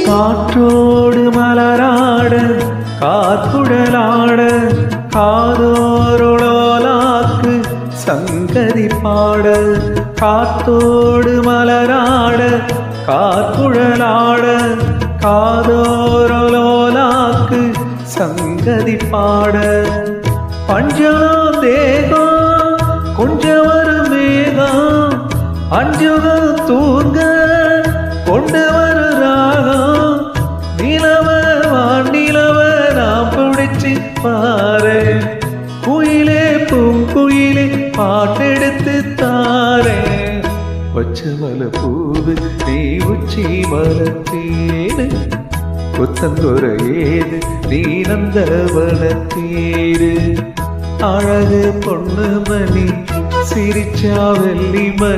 காற்றோடு மலராட காற்குழலாட காதோரோலாக்கு சங்கதி பாட காத்தோடு மலராட காற்குழலாட காதோரோலாக்கு சங்கதி பாட பஞ்சலாம் தேகம் கொஞ்சம் வரும் மேகம் அஞ்சுகம் தூங்க கொண்டு வரு ராகம் நிலவ வாண்டிலவ நாம் பிடிச்சி பாரு குயிலே பூங்குயிலே பாட்டெடுத்து தாரே பச்சமல பூவு நீ உச்சி மலத்தேனு புத்தந்தொர ஏது நீ நந்தவனத்தேரு அழகு பொண்ணு மணி சிரிச்சா வெள்ளி மணி